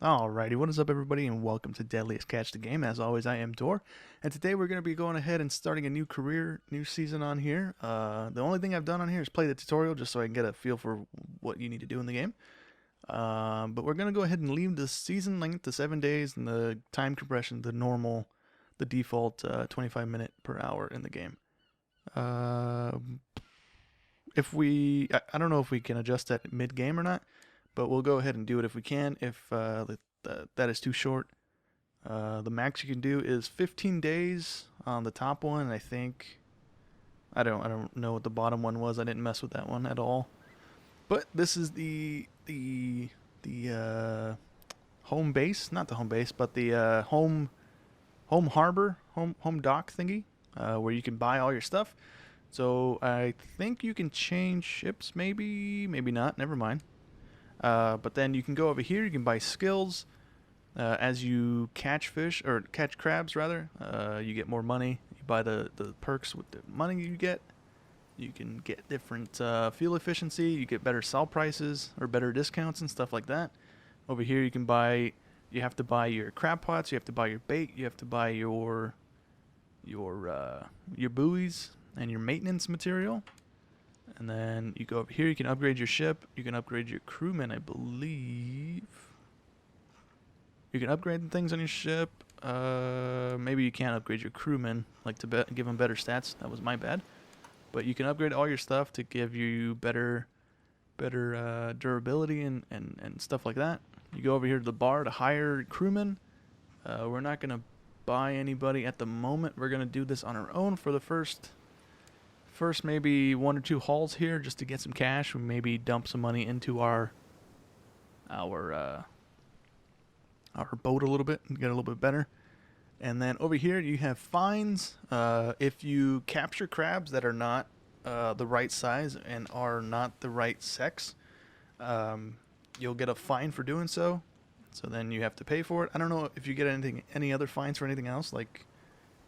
Alrighty, what is up everybody and welcome to Deadliest Catch the Game. As always, I am Dor, and today we're going to be going ahead and starting a new career, new season on here. The only thing I've done on here is play the tutorial just so I can get a feel for what you need to do in the game. But we're going to go ahead and leave the season length to 7 days and the time compression the normal, the default 25 minute per hour in the game. If we, I don't know if we can adjust that mid-game or not, but we'll go ahead and do it if we can. If that is too short, the max you can do is 15 days on the top one. And I don't know what the bottom one was. I didn't mess with that one at all. But this is the home base, not the home base, but the home harbor, home dock thingy, where you can buy all your stuff. So I think you can change ships, maybe not. Never mind. But then you can go over here. You can buy skills. As you catch fish or catch crabs, rather, you get more money. You buy the perks with the money you get. You can get different fuel efficiency. You get better sell prices or better discounts and stuff like that. Over here, you can buy. You have to buy your crab pots. You have to buy your bait. You have to buy your buoys and your maintenance material. And then you go over here, you can upgrade your ship, you can upgrade your crewmen, I believe. You can upgrade things on your ship. Maybe you can't upgrade your crewmen, like to give them better stats. That was my bad. But you can upgrade all your stuff to give you better durability and stuff like that. You go over here to the bar to hire crewmen. We're not going to buy anybody at the moment. We're going to do this on our own for the first maybe 1 or 2 hauls here just to get some cash. We maybe dump some money into our boat a little bit and get a little bit better. And then over here you have fines. If you capture crabs that are not the right size and are not the right sex, you'll get a fine for doing so. So then you have to pay for it. I don't know if you get any other fines for anything else, like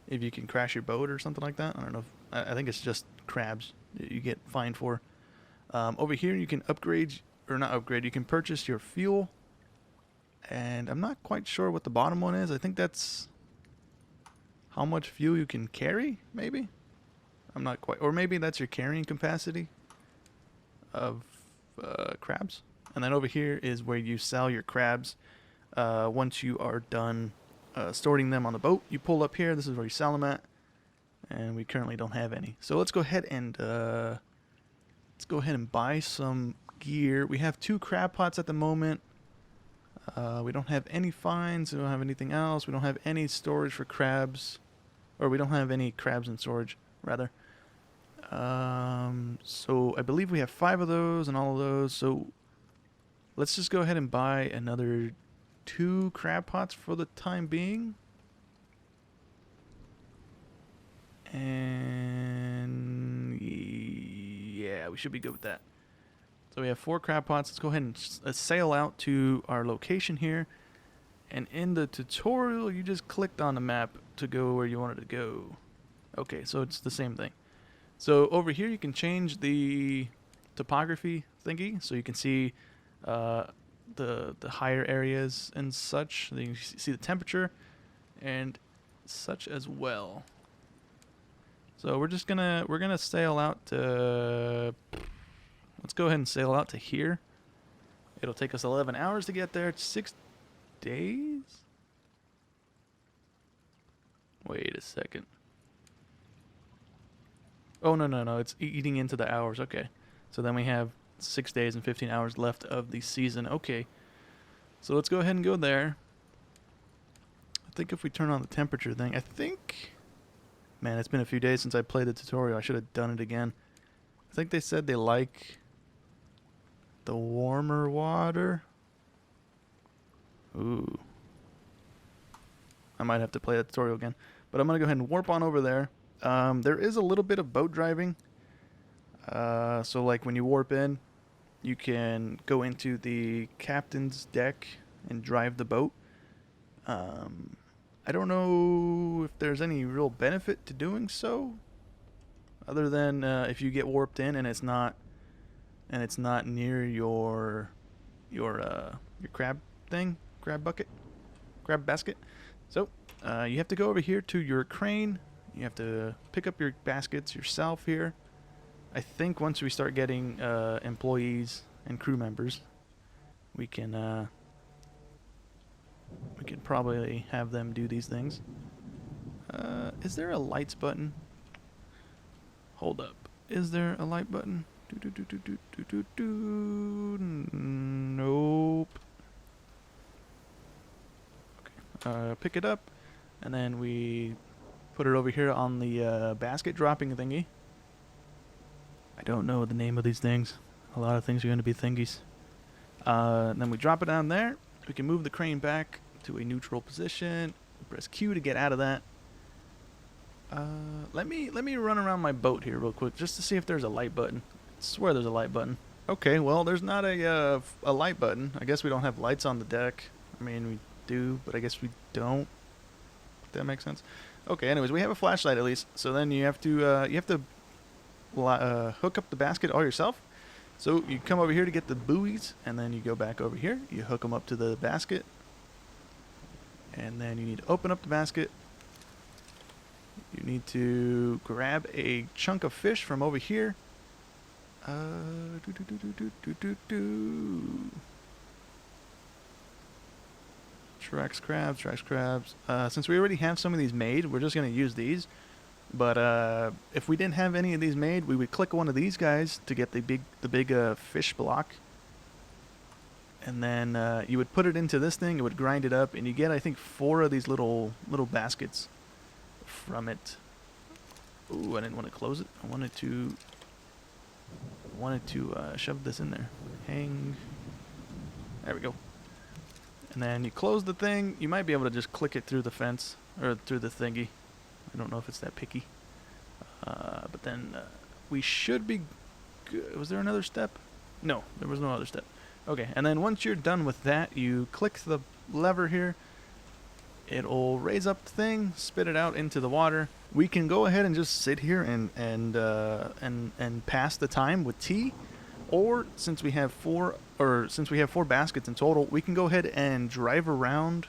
if you can crash your boat or something like that. I don't know. I think it's just crabs you get fined for. Over here you can upgrade, or not upgrade, you can purchase your fuel. And I'm not quite sure what the bottom one is. I think that's how much fuel you can carry, maybe? I'm not quite, or maybe that's your carrying capacity of crabs. And then over here is where you sell your crabs. Once you are done storing them on the boat, you pull up here. This is where you sell them at. And we currently don't have any. So let's go ahead and buy some gear. We have 2 crab pots at the moment. We don't have any fines. We don't have anything else. We don't have any storage for crabs, or we don't have any crabs in storage, rather. So I believe we have 5 of those and all of those. So let's just go ahead and buy another 2 crab pots for the time being. And yeah, we should be good with that. So we have 4 crab pots. Let's go ahead and sail out to our location here. And in the tutorial, you just clicked on the map to go where you wanted to go. Okay, so it's the same thing. So over here, you can change the topography thingy, so you can see the higher areas and such. Then you can see the temperature and such as well. So we're gonna sail out to, let's go ahead and sail out to here. It'll take us 11 hours to get there. It's 6 days? Wait a second. Oh, no. It's eating into the hours. Okay. So then we have 6 days and 15 hours left of the season. Okay. So let's go ahead and go there. I think if we turn on the temperature thing, man, it's been a few days since I played the tutorial. I should have done it again. I think they said they like the warmer water. Ooh. I might have to play that tutorial again. But I'm going to go ahead and warp on over there. There is a little bit of boat driving. So like when you warp in, you can go into the captain's deck and drive the boat. I don't know if there's any real benefit to doing so, other than if you get warped in and it's not near your crab thing, crab basket. So you have to go over here to your crane. You have to pick up your baskets yourself here. I think once we start getting employees and crew members, we can probably have them do these things. Is there a lights button? Hold up. Is there a light button? Nope. Okay. Pick it up, and then we put it over here on the basket dropping thingy. I don't know the name of these things. A lot of things are going to be thingies. And then we drop it down there. We can move the crane back to a neutral position. Press Q to get out of that. Let me run around my boat here real quick just to see if there's a light button. I swear there's a light button. Okay, well there's not a light button. I guess we don't have lights on the deck. I mean we do, but I guess we don't. If that makes sense. Okay, anyways, we have a flashlight at least. So then you have to hook up the basket all yourself. So you come over here to get the buoys, and then you go back over here. You hook them up to the basket, and then you need to open up the basket. You need to grab a chunk of fish from over here. Tracks crabs. Since we already have some of these made, we're just going to use these. But if we didn't have any of these made, we would click one of these guys to get the big fish block. And then you would put it into this thing, it would grind it up, and you get, I think, 4 of these little baskets from it. Ooh, I didn't want to close it. I wanted to shove this in there. Hang. There we go. And then you close the thing. You might be able to just click it through the fence, or through the thingy. I don't know if it's that picky. But then we should be good. Was there another step? No, there was no other step. Okay, and then once you're done with that, you click the lever here. It'll raise up the thing, spit it out into the water. We can go ahead and just sit here and pass the time with T, or since we have 4 baskets in total, we can go ahead and drive around.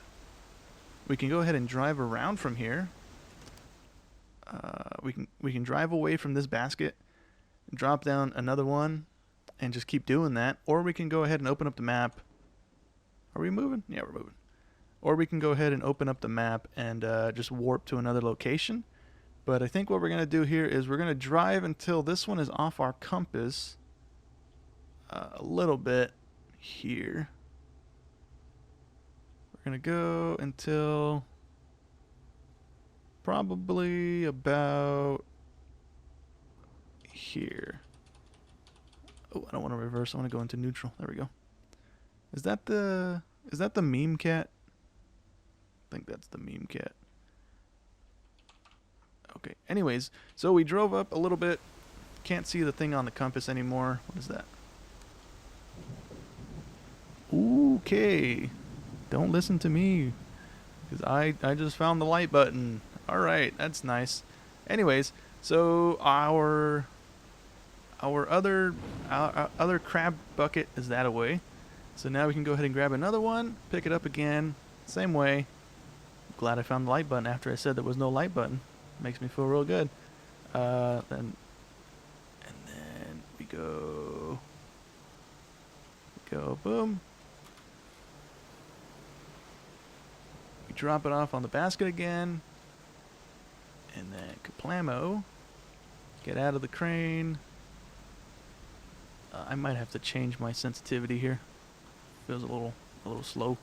We can go ahead and drive around from here. We can drive away from this basket, drop down another one, and just keep doing that. Or we can go ahead and open up the map. Are we moving? Yeah, we're moving. Or we can go ahead and open up the map and just warp to another location. But I think what we're going to do here is we're going to drive until this one is off our compass a little bit here. We're going to go until probably about here. Oh, I don't want to reverse. I want to go into neutral. There we go. Is that the meme cat? I think that's the meme cat. Okay. Anyways, so we drove up a little bit. Can't see the thing on the compass anymore. What is that? Okay. Don't listen to me, because I just found the light button. All right, that's nice. Anyways, so our other crab bucket is that away. So now we can go ahead and grab another one, pick it up again, same way. Glad I found the light button after I said there was no light button. Makes me feel real good. Then we go boom. We drop it off on the basket again. And then kaplamo. Get out of the crane. I might have to change my sensitivity here. Feels a little slow.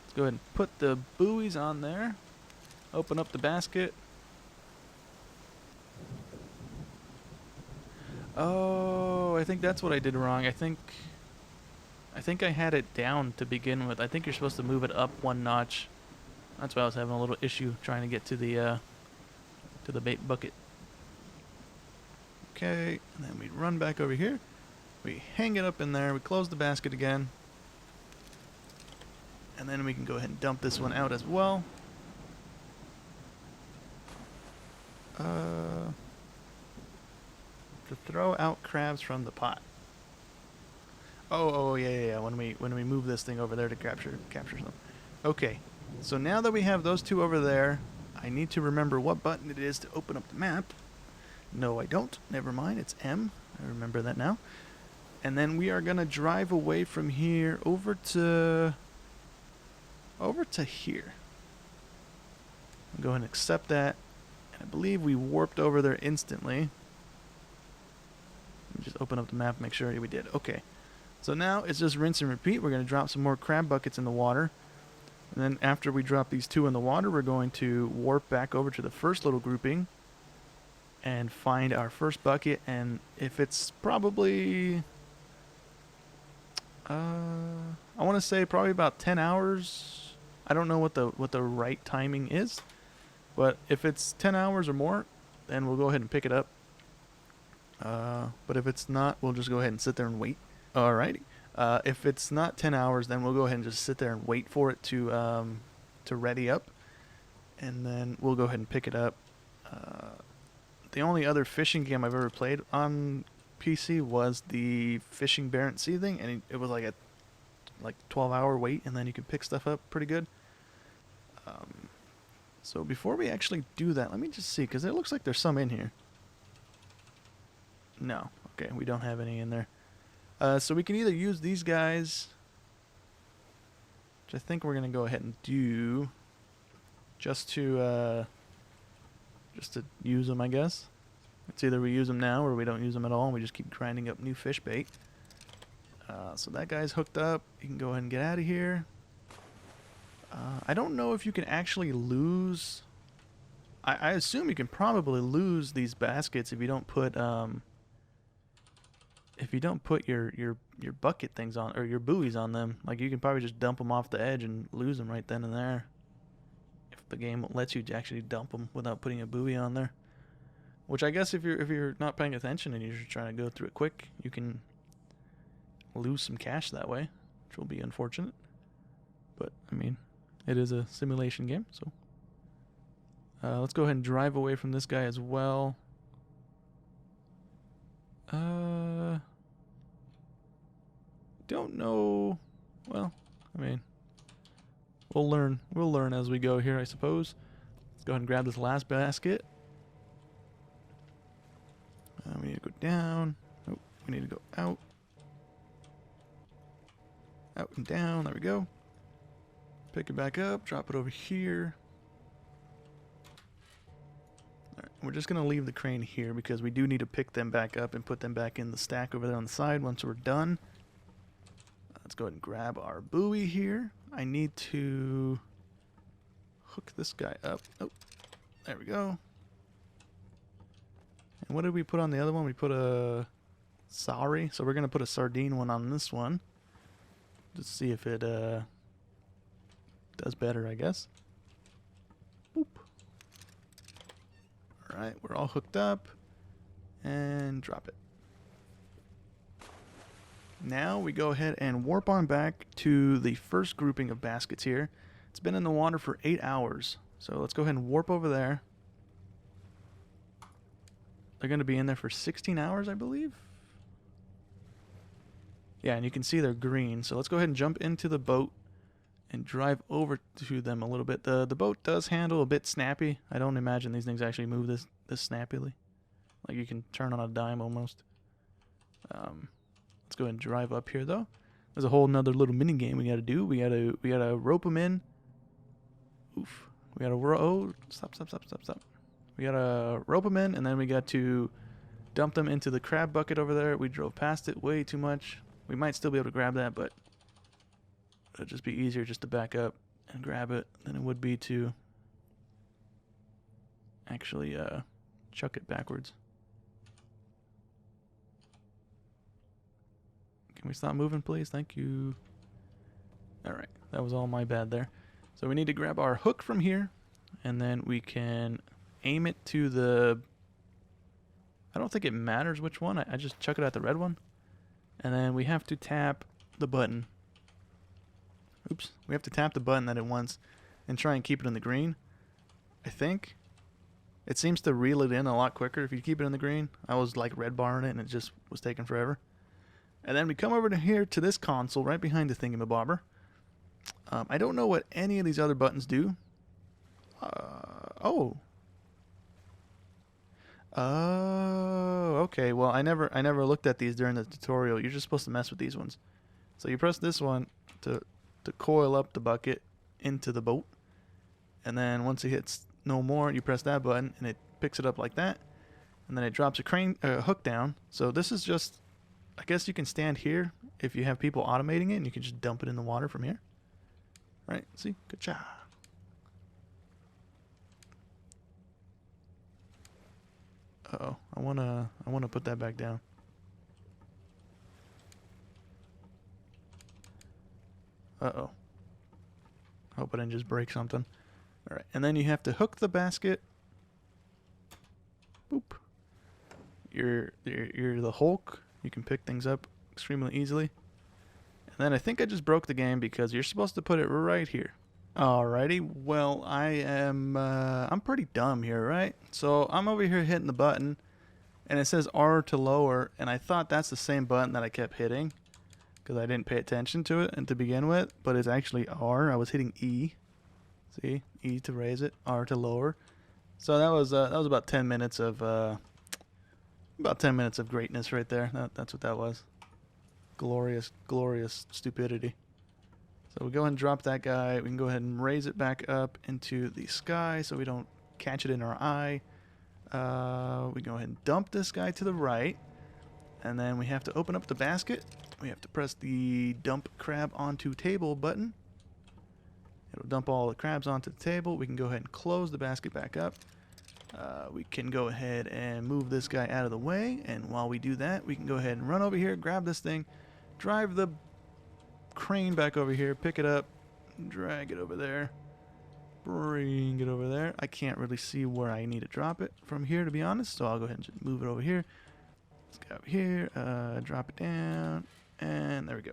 Let's go ahead and put the buoys on there. Open up the basket. Oh, I think that's what I did wrong. I think I had it down to begin with. I think you're supposed to move it up 1 notch. That's why I was having a little issue trying to get to the bait bucket. Okay, and then we run back over here. We hang it up in there. We close the basket again. And then we can go ahead and dump this one out as well. To throw out crabs from the pot. Oh yeah. When we move this thing over there to capture them. Okay, so now that we have those two over there, I need to remember what button it is to open up the map. No, I don't. Never mind, it's M. I remember that now. And then we are going to drive away from here over to here. I'll go ahead and accept that. And I believe we warped over there instantly. Let me just open up the map and make sure we did. Okay. So now it's just rinse and repeat. We're going to drop some more crab buckets in the water. And then after we drop these two in the water, we're going to warp back over to the first little grouping and find our first bucket. And if it's probably, I want to say probably about 10 hours. I don't know what the right timing is, but if it's 10 hours or more, then we'll go ahead and pick it up. But if it's not, we'll just go ahead and sit there and wait. Alrighty. If it's not 10 hours, then we'll go ahead and just sit there and wait for it to ready up, and then we'll go ahead and pick it up. The only other fishing game I've ever played on PC was the Fishing Barents Sea thing, and it was like a 12-hour wait, and then you could pick stuff up pretty good. So before we actually do that, let me just see, because it looks like there's some in here. No. Okay, we don't have any in there. So we can either use these guys, which I think we're going to go ahead and do just to use them, I guess. It's either we use them now or we don't use them at all, and we just keep grinding up new fish bait. So that guy's hooked up. You can go ahead and get out of here. I don't know if you can actually lose. I assume you can probably lose these baskets if you don't put your bucket things on, or your buoys on them. Like, you can probably just dump them off the edge and lose them right then and there, if the game lets you actually dump them without putting a buoy on there. Which I guess if you're not paying attention and you're just trying to go through it quick, you can lose some cash that way, which will be unfortunate. But I mean, it is a simulation game, so let's go ahead and drive away from this guy as well. Don't know. Well, I mean, we'll learn as we go here, I suppose. Let's go ahead and grab this last basket. We need to go down. Oh, we need to go out. Out and down. There we go. Pick it back up. Drop it over here. Alright, we're just going to leave the crane here because we do need to pick them back up and put them back in the stack over there on the side once we're done. Let's go ahead and grab our buoy here. I need to hook this guy up. Oh, there we go. And what did we put on the other one? We put a sorry. So we're going to put a sardine one on this one. Just see if it does better, I guess. Boop. Alright, we're all hooked up. And drop it. Now we go ahead and warp on back to the first grouping of baskets here. It's been in the water for 8 hours. So let's go ahead and warp over there. They're going to be in there for 16 hours, I believe. Yeah, and you can see they're green. So let's go ahead and jump into the boat and drive over to them a little bit. The boat does handle a bit snappy. I don't imagine these things actually move this snappily. Like, you can turn on a dime almost. Let's go ahead and drive up here, though. There's a whole nother little mini game we got to do. We gotta rope them in. Oof. We gotta stop. We gotta rope them in, and then we got to dump them into the crab bucket over there. We drove past it way too much. We might still be able to grab that, but it'll just be easier just to back up and grab it than it would be to actually chuck it backwards. Can we stop moving, please? Thank you. Alright, that was all my bad there. So we need to grab our hook from here, and then we can aim it to the... I don't think it matters which one. I just chuck it at the red one. And then we have to tap the button. Oops. We have to tap the button that it wants and try and keep it in the green. I think. It seems to reel it in a lot quicker if you keep it in the green. I was like red barring it and it just was taking forever. And then we come over to here to this console right behind the thingamabobber. I don't know what any of these other buttons do. Oh. Oh, okay. Well, I never looked at these during the tutorial. You're just supposed to mess with these ones. So you press this one to coil up the bucket into the boat, and then once it hits no more, you press that button and it picks it up like that, and then it drops a crane hook down. So this is just, I guess you can stand here if you have people automating it, and you can just dump it in the water from here. Right? See? Good job. Uh-oh. I wanna put that back down. Uh-oh. Hope I didn't just break something. Alright, and then you have to hook the basket. Boop. You're the Hulk. You can pick things up extremely easily. And then I think I just broke the game because you're supposed to put it right here. Alrighty, well, I'm pretty dumb here, right? So I'm over here hitting the button, and it says R to lower, and I thought that's the same button that I kept hitting, because I didn't pay attention to it and to begin with, but it's actually R. I was hitting E. See? E to raise it, R to lower. So that was about 10 minutes of greatness right there. That's what that was. Glorious, glorious stupidity. So we go ahead and drop that guy. We can go ahead and raise it back up into the sky so we don't catch it in our eye. We go ahead and dump this guy to the right. And then we have to open up the basket. We have to press the dump crab onto table button. It'll dump all the crabs onto the table. We can go ahead and close the basket back up. We can go ahead and move this guy out of the way. And while we do that, we can go ahead and run over here, grab this thing, drive the crane back over here, pick it up, drag it over there, bring it over there. I can't really see where I need to drop it from here, to be honest, so I'll go ahead and just move it over here. Let's go over here, drop it down, and there we go.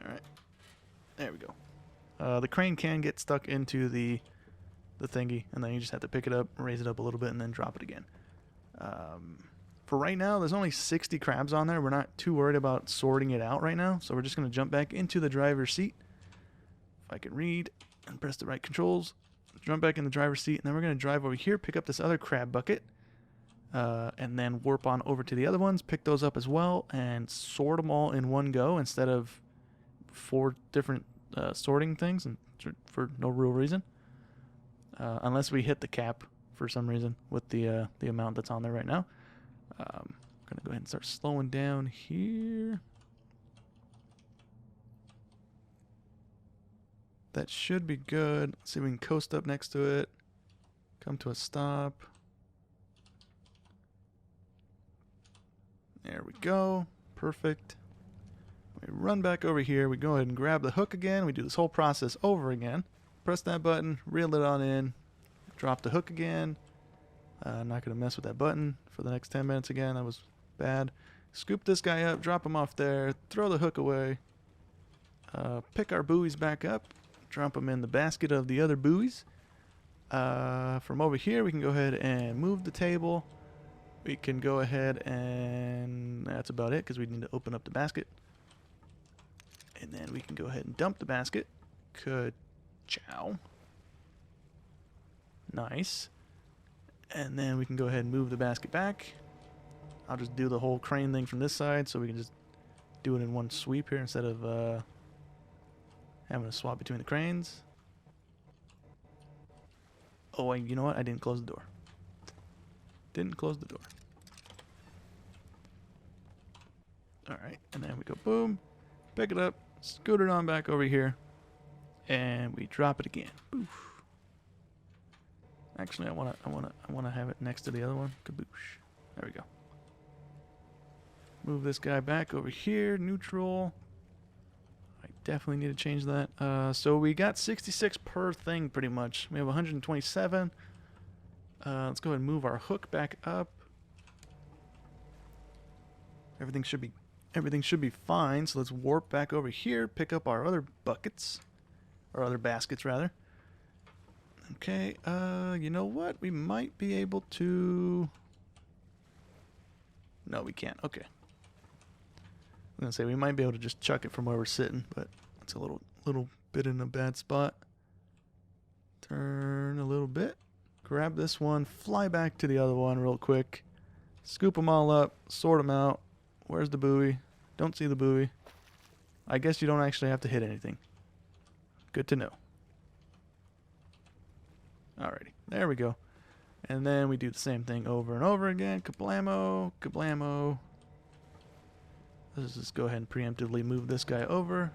Alright, there we go. The crane can get stuck into the thingy, and then you just have to pick it up, raise it up a little bit, and then drop it again. For right now, there's only 60 crabs on there. We're not too worried about sorting it out right now, so we're just going to jump back into the driver's seat. If I can read and press the right controls, jump back in the driver's seat, and then we're going to drive over here, pick up this other crab bucket, and then warp on over to the other ones, pick those up as well, and sort them all in one go instead of 4 different sorting things and for no real reason. Unless we hit the cap for some reason with the amount that's on there right now. I'm going to go ahead and start slowing down here. That should be good. Let's see if we can coast up next to it. Come to a stop. There we go. Perfect. We run back over here. We go ahead and grab the hook again. We do this whole process over again. Press that button, reel it on in, drop the hook again. I'm not going to mess with that button for the next 10 minutes again. That was bad. Scoop this guy up, drop him off there, throw the hook away, pick our buoys back up, drop them in the basket of the other buoys. From over here, we can go ahead and move the table. We can go ahead and that's about it because we need to open up the basket. And then we can go ahead and dump the basket. Good. Ciao. Nice. And then we can go ahead and move the basket back. I'll just do the whole crane thing from this side so we can just do it in one sweep here instead of having to swap between the cranes. Oh, you know what? I didn't close the door. Didn't close the door. Alright, and then we go boom, pick it up, scoot it on back over here, and we drop it again. Boof. Actually, I wanna have it next to the other one. Kaboosh. There we go. Move this guy back over here. Neutral. I definitely need to change that. So we got 66 per thing, pretty much. We have 127. Let's go ahead and move our hook back up. Everything should be fine. So let's warp back over here. Pick up our other buckets, or other baskets rather. Okay, you know what? We might be able to... No, we can't. Okay. I'm gonna say we might be able to just chuck it from where we're sitting, but it's a little bit in a bad spot. Turn a little bit. Grab this one, fly back to the other one real quick. Scoop them all up, sort them out. Where's the buoy? Don't see the buoy. I guess you don't actually have to hit anything. Good to know. Alrighty, there we go. And then we do the same thing over and over again. Kablamo, kablamo. Let's just go ahead and preemptively move this guy over.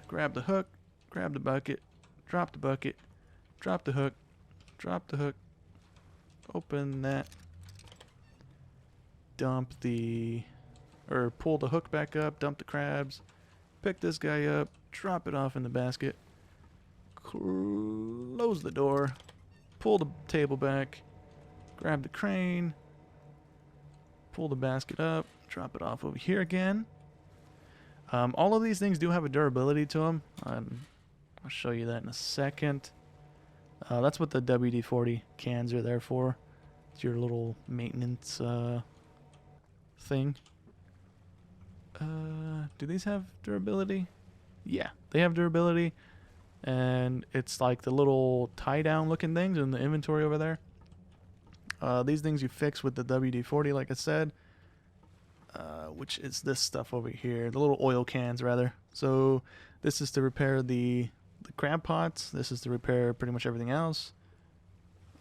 Grab the hook, grab the bucket, drop the bucket, drop the hook, open that, pull the hook back up, dump the crabs, pick this guy up, drop it off in the basket, close the door, pull the table back, grab the crane, pull the basket up, drop it off over here again. All of these things do have a durability to them. I'll show you that in a second. That's what the WD-40 cans are there for. It's your little maintenance thing. Do these have durability? Yeah, they have durability. And it's like the little tie-down looking things in the inventory over there. These things you fix with the WD-40, like I said. Which is this stuff over here. The little oil cans, rather. So this is to repair the crab pots. This is to repair pretty much everything else.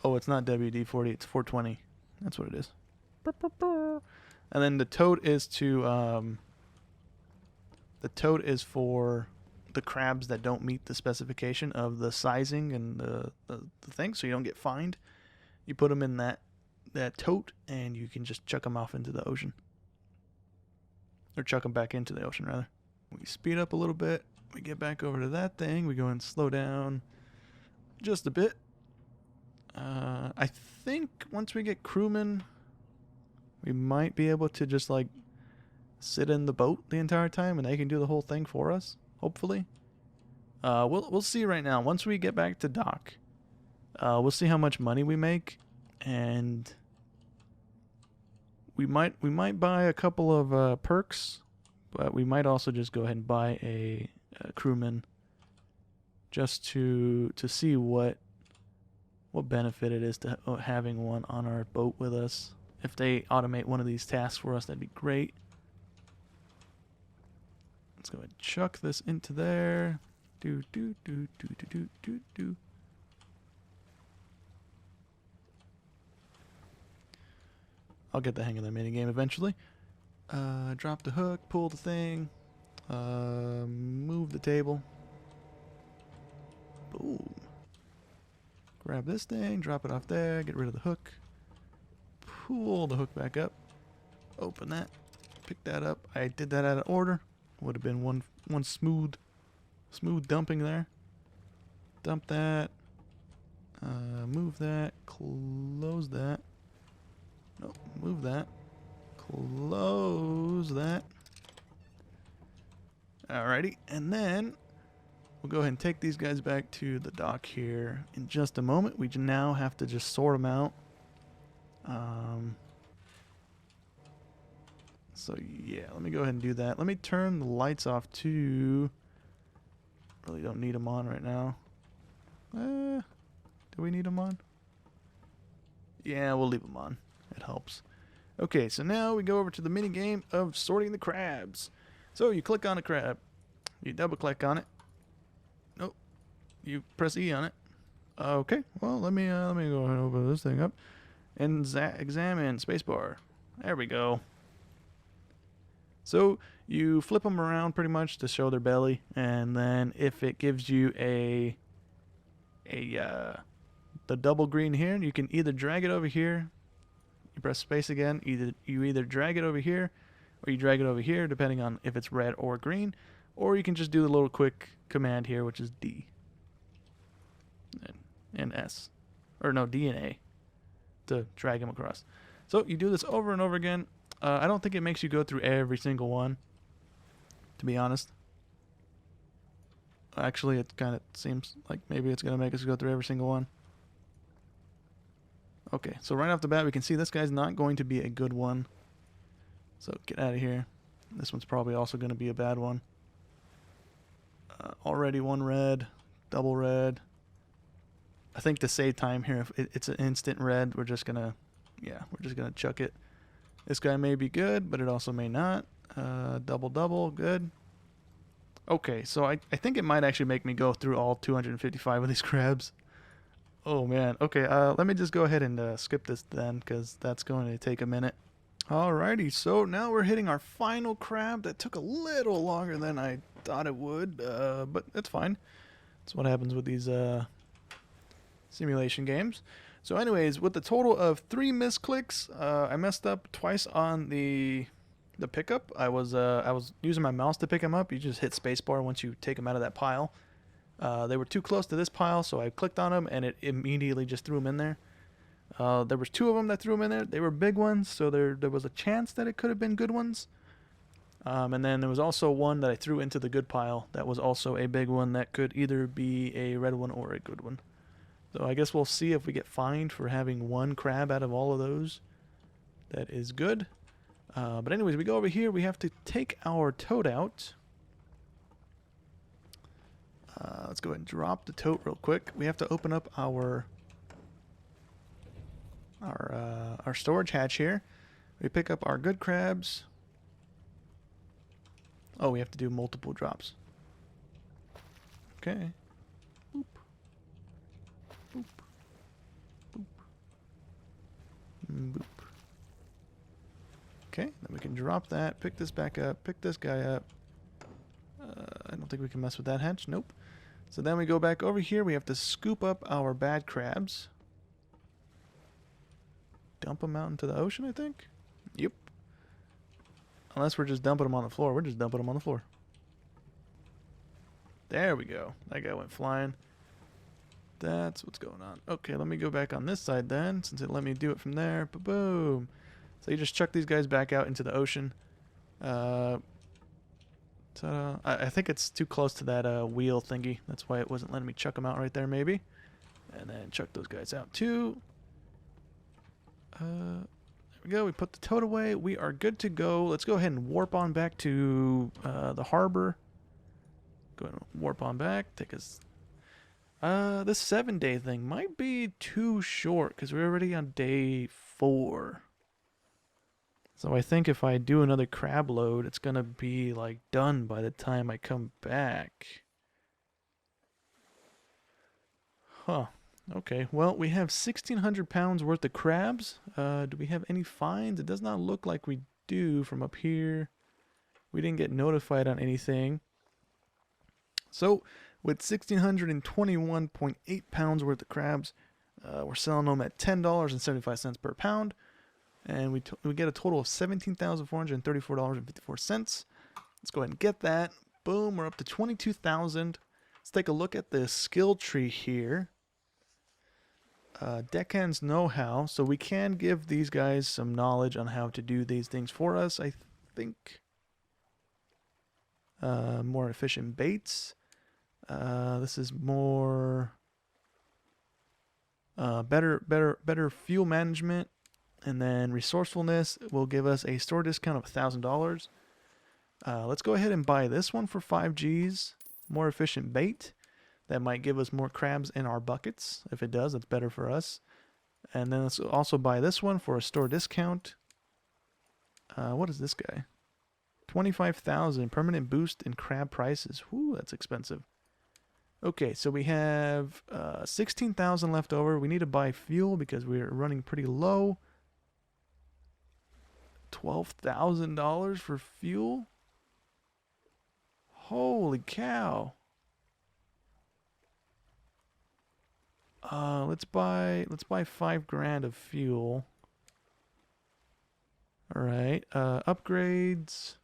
Oh, it's not WD-40. It's 420. That's what it is. And then the tote is to... the tote is for the crabs that don't meet the specification of the sizing and the thing, so you don't get fined. You put them in that tote, and you can just chuck them off into the ocean. Or chuck them back into the ocean, rather. We speed up a little bit. We get back over to that thing. We go and slow down just a bit. I think once we get crewmen, we might be able to just, like, sit in the boat the entire time, and they can do the whole thing for us, hopefully. We'll see right now. Once we get back to dock, we'll see how much money we make, and... We might buy a couple of perks, but we might also just go ahead and buy a crewman just to see what benefit it is to having one on our boat with us. If they automate one of these tasks for us, that'd be great. Let's go ahead and chuck this into there. Do. I'll get the hang of the minigame eventually. Drop the hook, pull the thing, move the table. Boom. Grab this thing, drop it off there, get rid of the hook. Pull the hook back up. Open that, pick that up. I did that out of order. Would have been one smooth dumping there. Dump that. Move that, close that. Nope, move that. Close that. Alrighty, and then we'll go ahead and take these guys back to the dock here in just a moment. We now have to just sort them out. So yeah, let me go ahead and do that. Let me turn the lights off too. Really don't need them on right now. Do we need them on? Yeah, we'll leave them on. It helps. Okay, so now we go over to the mini game of sorting the crabs. So you click on a crab, you double click on it. Nope, you press E on it. Okay, well let me go ahead and open this thing up and examine spacebar. There we go. So you flip them around pretty much to show their belly, and then if it gives you the double green here, you can either drag it over here. You press space again. You either drag it over here, or you drag it over here, depending on if it's red or green. Or you can just do the little quick command here, which is D and S, or no, D and A, to drag them across. So you do this over and over again. I don't think it makes you go through every single one, to be honest. Actually, it kind of seems like maybe it's going to make us go through every single one. Okay, so right off the bat, we can see this guy's not going to be a good one. So get out of here. This one's probably also going to be a bad one. Already one red, double red. I think to save time here, if it's an instant red, we're just gonna chuck it. This guy may be good, but it also may not. Double, good. Okay, so I think it might actually make me go through all 255 of these crabs. Oh man, okay, let me just go ahead and skip this then, because that's going to take a minute. Alrighty, so now we're hitting our final crab. That took a little longer than I thought it would, but it's fine. That's what happens with these simulation games. So anyways, with the total of 3 misclicks, I messed up twice on the pickup. I was using my mouse to pick them up. You just hit spacebar once you take them out of that pile. They were too close to this pile, so I clicked on them and it immediately just threw them in there. There was 2 of them that threw them in there. They were big ones, so there was a chance that it could have been good ones. And then there was also one that I threw into the good pile that was also a big one that could either be a red one or a good one. So I guess we'll see if we get fined for having 1 crab out of all of those. That is good. But anyways, we go over here. We have to take our tote out. Let's go ahead and drop the tote real quick. We have to open up our storage hatch here. We pick up our good crabs. Oh, we have to do multiple drops. Okay. Boop. Boop. Boop. Boop. Okay, then we can drop that, pick this back up, pick this guy up. I don't think we can mess with that hatch. Nope. So then we go back over here. We have to scoop up our bad crabs. Dump them out into the ocean, I think? Yep. Unless we're just dumping them on the floor. We're just dumping them on the floor. There we go. That guy went flying. That's what's going on. Okay, let me go back on this side then, since it let me do it from there. Ba-boom. So you just chuck these guys back out into the ocean. I think it's too close to that wheel thingy. That's why it wasn't letting me chuck them out right there, maybe. And then chuck those guys out too. There we go. We put the tote away. We are good to go. Let's go ahead and warp on back to the harbor. Go ahead and warp on back. Take us. This 7-day thing might be too short because we're already on day 4. So I think if I do another crab load, it's gonna be like done by the time I come back. Huh. Okay, well, we have 1,600 pounds worth of crabs. Do we have any fines? It does not look like we do from up here. We didn't get notified on anything. So, with 1,621.8 pounds worth of crabs, we're selling them at $10.75 per pound. And we get a total of $17,434.54. Let's go ahead and get that. Boom, we're up to 22,000. Let's take a look at the skill tree here. Deckhands know-how, so we can give these guys some knowledge on how to do these things for us, I think. More efficient baits. This is more better fuel management, and then resourcefulness will give us a store discount of $1,000. Let's go ahead and buy this one for 5 Gs. More efficient bait. That might give us more crabs in our buckets. If it does, that's better for us. And then let's also buy this one for a store discount. What is this guy? 25,000 permanent boost in crab prices. Whew, that's expensive. Okay, so we have 16,000 left over. We need to buy fuel because we're running pretty low. $12,000 for fuel? Holy cow. Let's buy $5,000 of fuel. All right. Upgrades.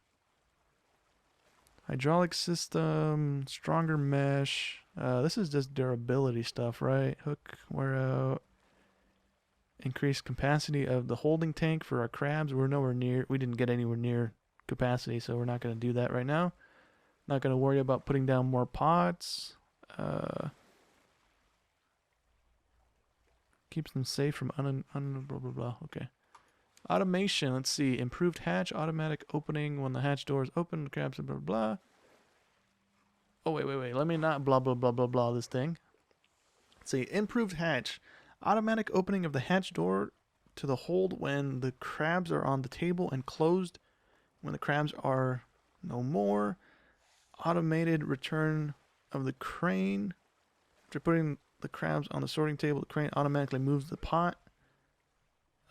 Hydraulic system, stronger mesh. This is just durability stuff, right? Hook, wear out. Increased capacity of the holding tank for our crabs. We're nowhere near. We didn't get anywhere near capacity, so we're not going to do that right now. Not going to worry about putting down more pots. Keeps them safe from blah blah blah. Okay. Automation, let's see. Improved hatch, automatic opening when the hatch door is open, crabs, blah, blah, blah. Oh, wait. Let me not blah, blah, blah, blah, blah this thing. Let's see. Improved hatch. Automatic opening of the hatch door to the hold when the crabs are on the table and closed when the crabs are no more. Automated return of the crane. After putting the crabs on the sorting table, the crane automatically moves the pot.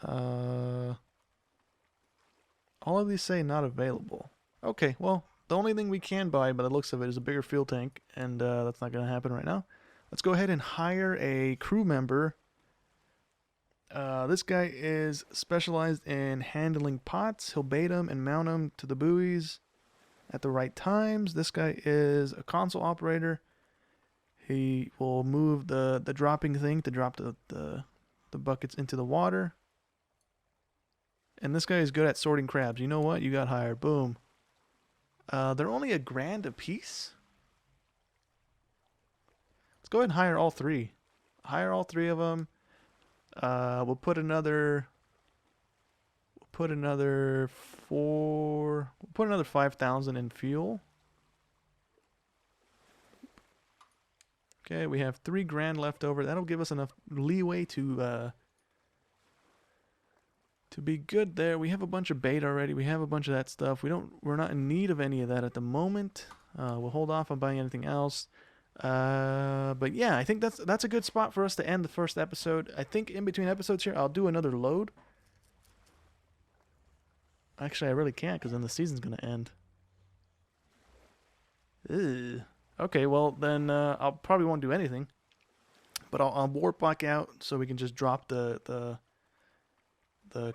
All of these say not available. Okay, well, the only thing we can buy by the looks of it is a bigger fuel tank, and that's not going to happen right now. Let's go ahead and hire a crew member. This guy is specialized in handling pots. He'll bait them and mount them to the buoys at the right times. This guy is a console operator. He will move the dropping thing to drop the buckets into the water. And this guy is good at sorting crabs. You know what? You got hired. Boom. They're only $1,000 a piece. Let's go ahead and hire all three. Hire all three of them. We'll put another 5,000 in fuel. Okay, we have $3,000 left over. That'll give us enough leeway to be good there. We have a bunch of bait already. We have a bunch of that stuff. We're not in need of any of that at the moment. We'll hold off on buying anything else. But yeah, I think that's a good spot for us to end the first episode. I think in between episodes here, I'll do another load. Actually, I really can't because then the season's gonna end. Ugh. Okay, well then I'll probably won't do anything. But I'll warp back out so we can just drop the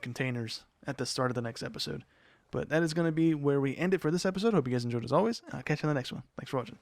containers at the start of the next episode. But that is going to be where we end it for this episode. Hope you guys enjoyed as always. I'll catch you in the next one. Thanks for watching.